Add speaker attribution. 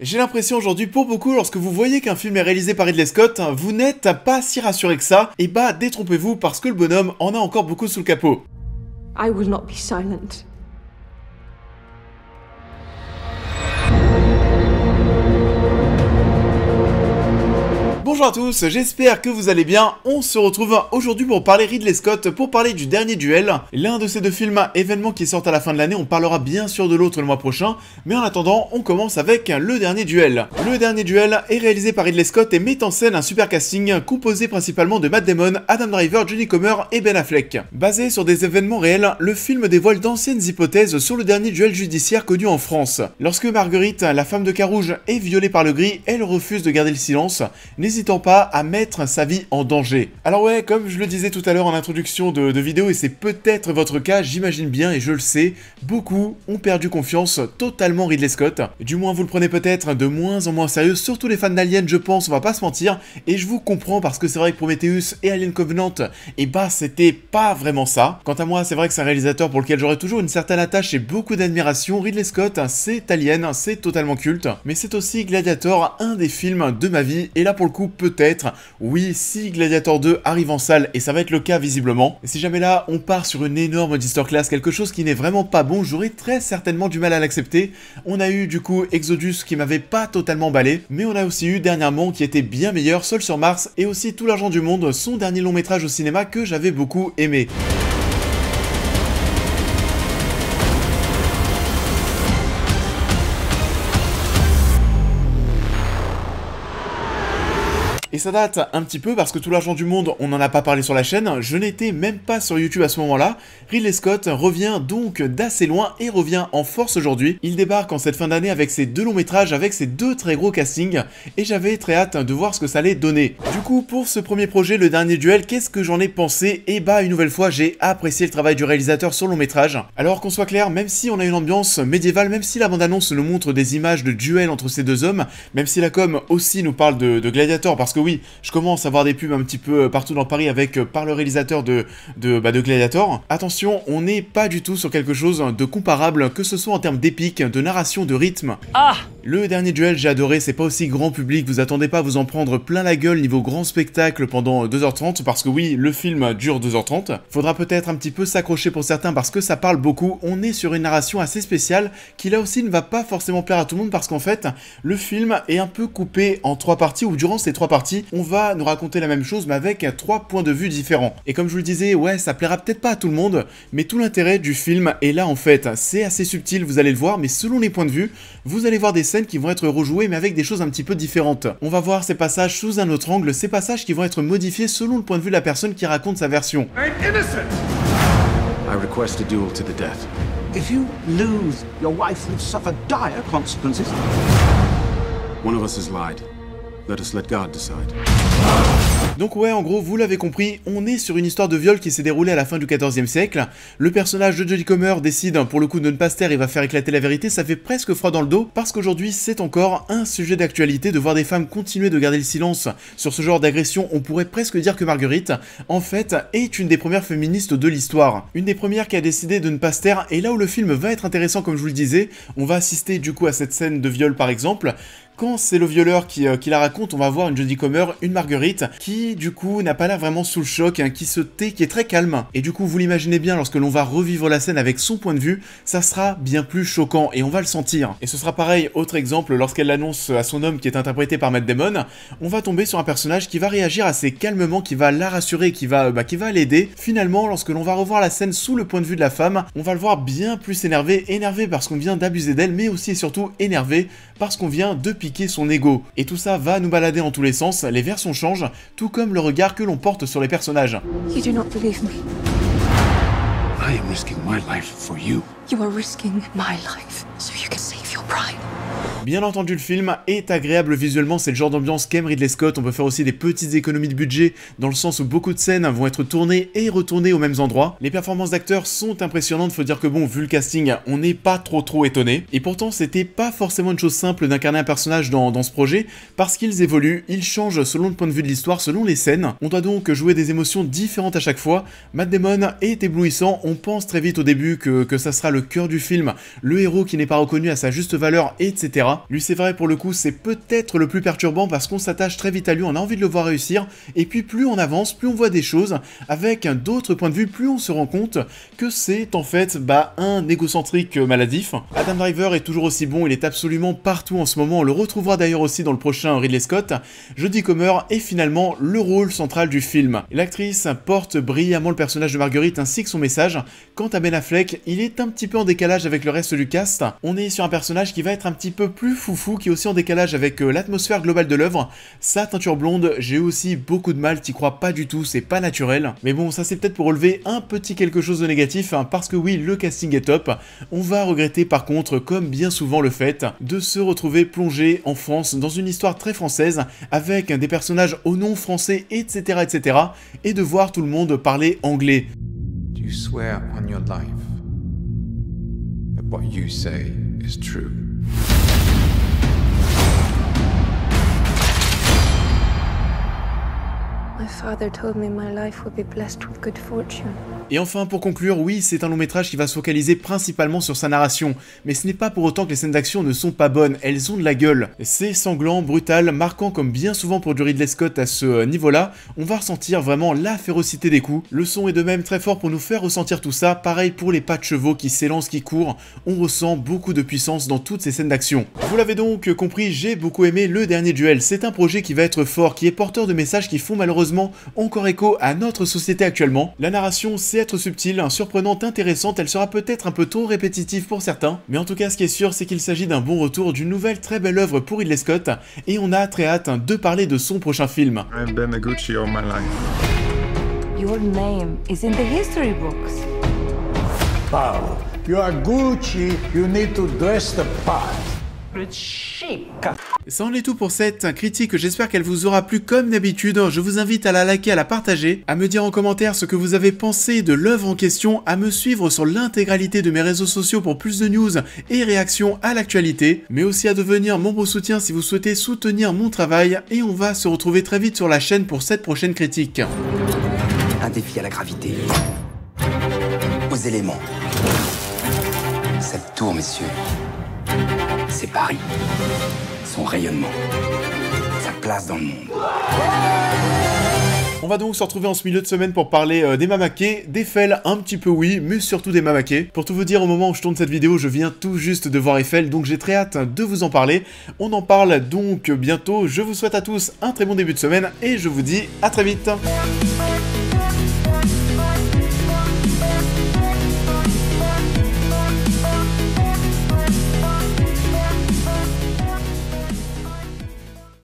Speaker 1: J'ai l'impression aujourd'hui pour beaucoup, lorsque vous voyez qu'un film est réalisé par Ridley Scott, vous n'êtes pas si rassuré que ça, et bah détrompez-vous parce que le bonhomme en a encore beaucoup sous le capot.
Speaker 2: I will not be silent.
Speaker 1: Bonjour à tous, j'espère que vous allez bien. On se retrouve aujourd'hui pour parler Ridley Scott, pour parler du dernier duel. L'un de ces deux films événements qui sortent à la fin de l'année, on parlera bien sûr de l'autre le mois prochain. Mais en attendant, on commence avec le dernier duel. Le dernier duel est réalisé par Ridley Scott et met en scène un super casting composé principalement de Matt Damon, Adam Driver, Jodie Comer et Ben Affleck. Basé sur des événements réels, le film dévoile d'anciennes hypothèses sur le dernier duel judiciaire connu en France. Lorsque Marguerite, la femme de Carouge, est violée par le gris, elle refuse de garder le silence, n'hésitant pas à mettre sa vie en danger. Alors ouais, comme je le disais tout à l'heure en introduction de vidéo, et c'est peut-être votre cas, j'imagine bien et je le sais, beaucoup ont perdu confiance totalement Ridley Scott. Du moins vous le prenez peut-être de moins en moins sérieux, surtout les fans d'Alien je pense, on va pas se mentir, et je vous comprends parce que c'est vrai que Prometheus et Alien Covenant, et bah c'était pas vraiment ça. Quant à moi, c'est vrai que c'est un réalisateur pour lequel j'aurais toujours une certaine attache et beaucoup d'admiration. Ridley Scott, c'est Alien, c'est totalement culte, mais c'est aussi Gladiator, un des films de ma vie, et là pour le coup peut-être, oui, si Gladiator 2 arrive en salle, et ça va être le cas visiblement, et si jamais là on part sur une énorme masterclass, quelque chose qui n'est vraiment pas bon, j'aurais très certainement du mal à l'accepter. On a eu du coup Exodus qui m'avait pas totalement emballé, mais on a aussi eu dernièrement qui était bien meilleur, Seul sur Mars, et aussi Tout l'argent du monde, son dernier long métrage au cinéma que j'avais beaucoup aimé. Et ça date un petit peu parce que Tout l'argent du monde, on n'en a pas parlé sur la chaîne, je n'étais même pas sur YouTube à ce moment-là. Ridley Scott revient donc d'assez loin et revient en force aujourd'hui. Il débarque en cette fin d'année avec ses deux longs métrages, avec ses deux très gros castings, et j'avais très hâte de voir ce que ça allait donner. Du coup, pour ce premier projet, le dernier duel, qu'est-ce que j'en ai pensé? Et bah, une nouvelle fois, j'ai apprécié le travail du réalisateur sur le long métrage. Alors qu'on soit clair, même si on a une ambiance médiévale, même si la bande-annonce nous montre des images de duel entre ces deux hommes, même si la com aussi nous parle de Gladiator, parce que oui, je commence à voir des pubs un petit peu partout dans Paris avec par le réalisateur de Gladiator. Attention, on n'est pas du tout sur quelque chose de comparable, que ce soit en termes d'épique, de narration, de rythme. Ah! Le dernier duel, j'ai adoré, c'est pas aussi grand public, vous attendez pas à vous en prendre plein la gueule niveau grand spectacle pendant 2h30, parce que oui, le film dure 2h30. Faudra peut-être un petit peu s'accrocher pour certains parce que ça parle beaucoup, on est sur une narration assez spéciale, qui là aussi ne va pas forcément plaire à tout le monde, parce qu'en fait, le film est un peu coupé en 3 parties, où durant ces 3 parties, on va nous raconter la même chose, mais avec 3 points de vue différents. Et comme je vous le disais, ouais, ça plaira peut-être pas à tout le monde, mais tout l'intérêt du film est là en fait. C'est assez subtil, vous allez le voir, mais selon les points de vue, vous allez voir des scènes qui vont être rejouées, mais avec des choses un petit peu différentes. On va voir ces passages sous un autre angle, ces passages qui vont être modifiés selon le point de vue de la personne qui raconte sa version.
Speaker 3: I request a duel to the death.
Speaker 4: If you lose, your wife will suffer dire consequences.
Speaker 3: One of us has lied. Let us let God decide.
Speaker 1: Donc ouais, en gros, vous l'avez compris, on est sur une histoire de viol qui s'est déroulée à la fin du XIVe siècle. Le personnage de Jodie Comer décide pour le coup de ne pas se taire et va faire éclater la vérité, ça fait presque froid dans le dos, parce qu'aujourd'hui c'est encore un sujet d'actualité de voir des femmes continuer de garder le silence sur ce genre d'agression. On pourrait presque dire que Marguerite, en fait, est une des premières féministes de l'histoire. Une des premières qui a décidé de ne pas se taire, et là où le film va être intéressant comme je vous le disais, on va assister du coup à cette scène de viol par exemple. Quand c'est le violeur qui la raconte, on va voir une Jodie Comer, une Marguerite, qui du coup n'a pas l'air vraiment sous le choc, hein, qui se tait, qui est très calme. Et du coup, vous l'imaginez bien, lorsque l'on va revivre la scène avec son point de vue, ça sera bien plus choquant, et on va le sentir. Et ce sera pareil, autre exemple, lorsqu'elle l'annonce à son homme qui est interprété par Matt Damon, on va tomber sur un personnage qui va réagir assez calmement, qui va la rassurer, qui va l'aider. Finalement, lorsque l'on va revoir la scène sous le point de vue de la femme, on va le voir bien plus énervé parce qu'on vient d'abuser d'elle, mais aussi et surtout énervé parce qu'on vient de piquer son ego. Et tout ça va nous balader en tous les sens, les versions changent, tout comme le regard que l'on porte sur les personnages.
Speaker 2: You do not believe me.
Speaker 4: I am risking my life for you.
Speaker 2: You are risking my life so you can save your pride.
Speaker 1: Bien entendu, le film est agréable visuellement, c'est le genre d'ambiance qu'aime Ridley Scott. On peut faire aussi des petites économies de budget, dans le sens où beaucoup de scènes vont être tournées et retournées aux mêmes endroits. Les performances d'acteurs sont impressionnantes, faut dire que bon, vu le casting, on n'est pas trop étonné. Et pourtant, c'était pas forcément une chose simple d'incarner un personnage dans ce projet, parce qu'ils évoluent, ils changent selon le point de vue de l'histoire, selon les scènes. On doit donc jouer des émotions différentes à chaque fois. Matt Damon est éblouissant, on pense très vite au début que ça sera le cœur du film, le héros qui n'est pas reconnu à sa juste juste valeur, etc. Lui c'est vrai pour le coup c'est peut-être le plus perturbant parce qu'on s'attache très vite à lui, on a envie de le voir réussir, et puis plus on avance, plus on voit des choses, avec d'autres points de vue, plus on se rend compte que c'est en fait un égocentrique maladif. Adam Driver est toujours aussi bon, il est absolument partout en ce moment, on le retrouvera d'ailleurs aussi dans le prochain Ridley Scott. Jodie Comer est finalement le rôle central du film. L'actrice porte brillamment le personnage de Marguerite ainsi que son message. Quant à Ben Affleck, il est un petit peu en décalage avec le reste du cast. On est sur un personnage qui va être un petit peu plus foufou, qui est aussi en décalage avec l'atmosphère globale de l'œuvre. Sa teinture blonde, j'ai aussi beaucoup de mal, t'y crois pas du tout, c'est pas naturel. Mais bon, ça c'est peut-être pour relever un petit quelque chose de négatif, hein, parce que oui, le casting est top. On va regretter par contre, comme bien souvent le fait, de se retrouver plongé en France dans une histoire très française, avec des personnages au nom français, etc., etc., et de voir tout le monde parler anglais.
Speaker 5: Do you swear on your life that what you say is true?
Speaker 2: My father told me my life would be blessed with good fortune.
Speaker 1: Et enfin, pour conclure, oui, c'est un long métrage qui va se focaliser principalement sur sa narration, mais ce n'est pas pour autant que les scènes d'action ne sont pas bonnes, elles ont de la gueule. C'est sanglant, brutal, marquant comme bien souvent pour du Ridley Scott à ce niveau-là, on va ressentir vraiment la férocité des coups. Le son est de même très fort pour nous faire ressentir tout ça, pareil pour les pas de chevaux qui s'élancent, qui courent, on ressent beaucoup de puissance dans toutes ces scènes d'action. Vous l'avez donc compris, j'ai beaucoup aimé Le Dernier Duel, c'est un projet qui va être fort, qui est porteur de messages qui font malheureusement encore écho à notre société actuellement. La narration, c'est être subtile, surprenante, intéressante, elle sera peut-être un peu trop répétitive pour certains, mais en tout cas ce qui est sûr c'est qu'il s'agit d'un bon retour, d'une nouvelle très belle œuvre pour Ridley Scott, et on a très hâte de parler de son prochain film.
Speaker 5: I've been a Gucci all my life.
Speaker 6: Your name is in the history books.
Speaker 4: Paolo, you are Gucci, you need to dress the part.
Speaker 6: It's chic.
Speaker 1: Ça en est tout pour cette critique, j'espère qu'elle vous aura plu comme d'habitude. Je vous invite à la liker, à la partager, à me dire en commentaire ce que vous avez pensé de l'œuvre en question, à me suivre sur l'intégralité de mes réseaux sociaux pour plus de news et réactions à l'actualité, mais aussi à devenir membre soutien si vous souhaitez soutenir mon travail, et on va se retrouver très vite sur la chaîne pour cette prochaine critique.
Speaker 7: Un défi à la gravité, aux éléments. Cette tour, messieurs, c'est Paris, son rayonnement, sa place dans le monde.
Speaker 1: On va donc se retrouver en ce milieu de semaine pour parler des Mamaké, d'Eiffel un petit peu oui, mais surtout des Mamaké. Pour tout vous dire, au moment où je tourne cette vidéo, je viens tout juste de voir Eiffel, donc j'ai très hâte de vous en parler. On en parle donc bientôt, je vous souhaite à tous un très bon début de semaine, et je vous dis à très vite.